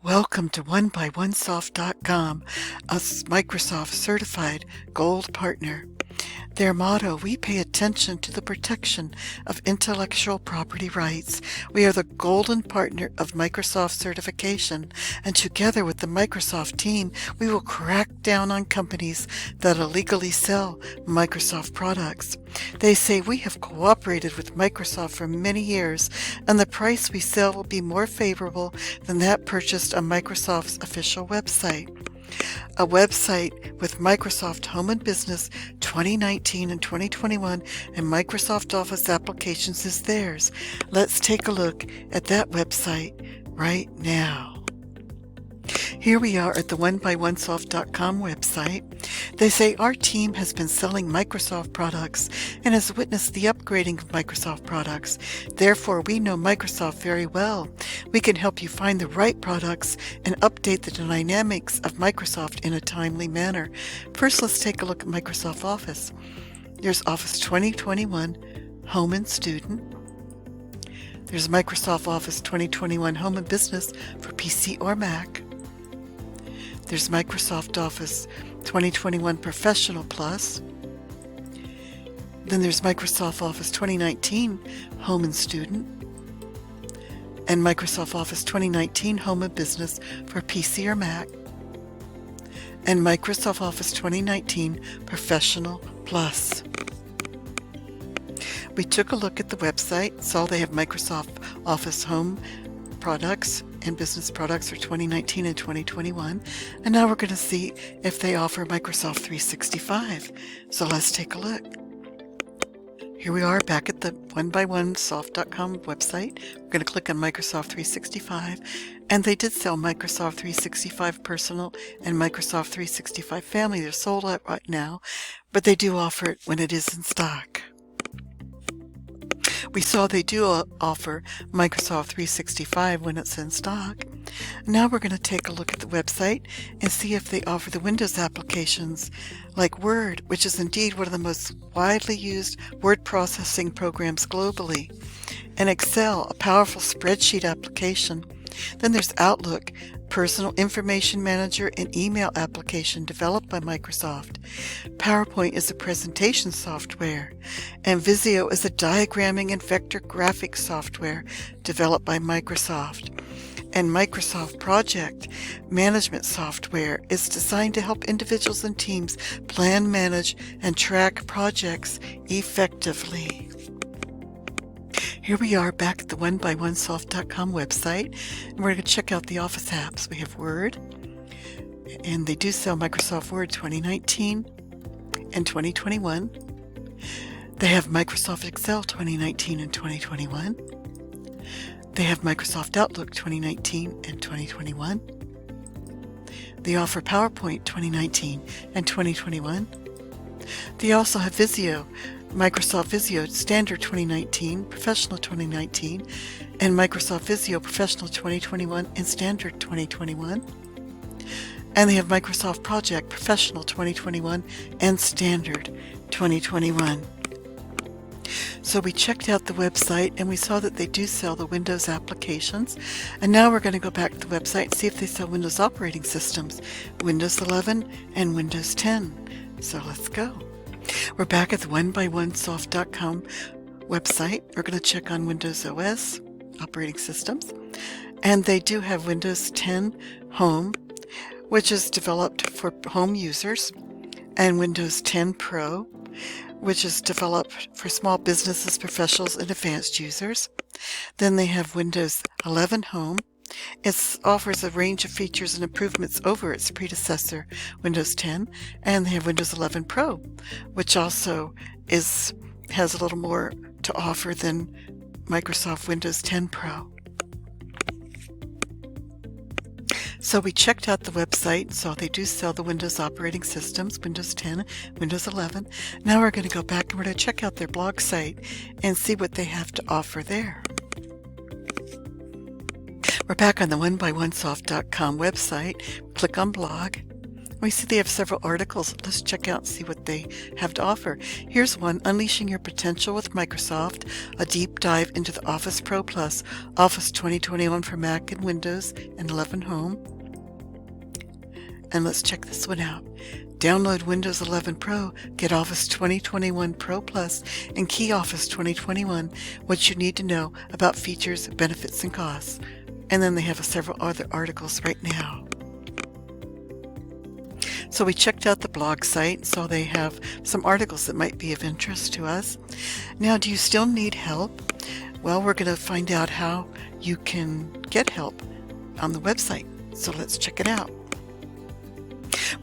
Welcome to OneByOneSoft.com, a Microsoft certified gold partner. Their motto, we pay attention to the protection of intellectual property rights. We are the golden partner of Microsoft certification, and together with the Microsoft team, we will crack down on companies that illegally sell Microsoft products. They say we have cooperated with Microsoft for many years, and the price we sell will be more favorable than that purchased on Microsoft's official website. A website with Microsoft Home and Business 2019 and 2021 and Microsoft Office applications is theirs. Let's take a look at that website right now. Here we are at the OneByOneSoft.com website. They say our team has been selling Microsoft products and has witnessed the upgrading of Microsoft products. Therefore, we know Microsoft very well. We can help you find the right products and update the dynamics of Microsoft in a timely manner. First, let's take a look at Microsoft Office. There's Office 2021 Home and Student. There's Microsoft Office 2021 Home and Business for PC or Mac. There's Microsoft Office 2021 Professional Plus. Then there's Microsoft Office 2019 Home and Student. And Microsoft Office 2019 Home and Business for PC or Mac. And Microsoft Office 2019 Professional Plus. We took a look at the website, saw they have Microsoft Office Home products and business products for 2019 and 2021, and now we're going to see if they offer Microsoft 365. So let's take a look. Here we are back at the OneByOneSoft.com website. We're going to click on Microsoft 365, and they did sell Microsoft 365 Personal and Microsoft 365 Family. They're sold out right now, but they do offer it when it is in stock. We saw they do offer Microsoft 365 when it's in stock. Now we're going to take a look at the website and see if they offer the Windows applications like Word, which is indeed one of the most widely used word processing programs globally, and Excel, a powerful spreadsheet application. Then there's Outlook, personal information manager and email application developed by Microsoft. PowerPoint is a presentation software, and Visio is a diagramming and vector graphics software developed by Microsoft. And Microsoft Project Management software is designed to help individuals and teams plan, manage, and track projects effectively. Here we are back at the OneByOneSoft.com website, and we're going to check out the Office apps. We have Word, and they do sell Microsoft Word 2019 and 2021. They have Microsoft Excel 2019 and 2021. They have Microsoft Outlook 2019 and 2021. They offer PowerPoint 2019 and 2021. They also have Visio, Microsoft Visio Standard 2019, Professional 2019, and Microsoft Visio Professional 2021 and Standard 2021. And they have Microsoft Project Professional 2021 and Standard 2021. So we checked out the website and we saw that they do sell the Windows applications. And now we're going to go back to the website and see if they sell Windows operating systems, Windows 11 and Windows 10. So let's go. We're back at the OneByOneSoft.com website. We're going to check on Windows OS operating systems. And they do have Windows 10 Home, which is developed for home users, and Windows 10 Pro, which is developed for small businesses, professionals, and advanced users. Then they have Windows 11 Home. It offers a range of features and improvements over its predecessor, Windows 10, and they have Windows 11 Pro, which also has a little more to offer than Microsoft Windows 10 Pro. So we checked out the website, saw they do sell the Windows operating systems, Windows 10, Windows 11. Now we're going to go back and we're going to check out their blog site and see what they have to offer there. We're back on the OneByOneSoft.com website. Click on blog. We see they have several articles. Let's check out and see what they have to offer. Here's one, Unleashing Your Potential with Microsoft, a deep dive into the Office Pro Plus, Office 2021 for Mac and Windows and 11 Home. And let's check this one out. Download Windows 11 Pro, get Office 2021 Pro Plus, and key Office 2021, what you need to know about features, benefits, and costs. And then they have several other articles right now. So we checked out the blog site, so they have some articles that might be of interest to us. Now, do you still need help? Well, we're going to find out how you can get help on the website. So let's check it out.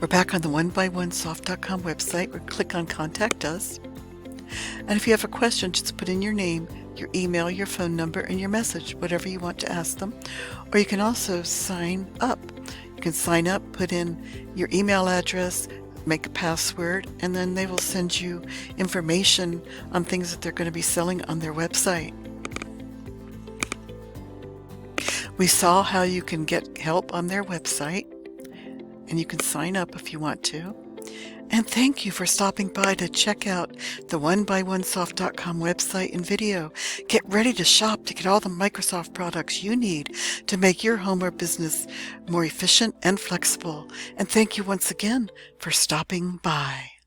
We're back on the onebyOnesoft.com website. We'll click on Contact Us. And if you have a question, just put in your name, your email, your phone number, and your message, whatever you want to ask them. Or you can also sign up. You can sign up, put in your email address, make a password, and then they will send you information on things that they're going to be selling on their website. We saw how you can get help on their website, and you can sign up if you want to. And thank you for stopping by to check out the onebyOnesoft.com website and video. Get ready to shop to get all the Microsoft products you need to make your home or business more efficient and flexible. And thank you once again for stopping by.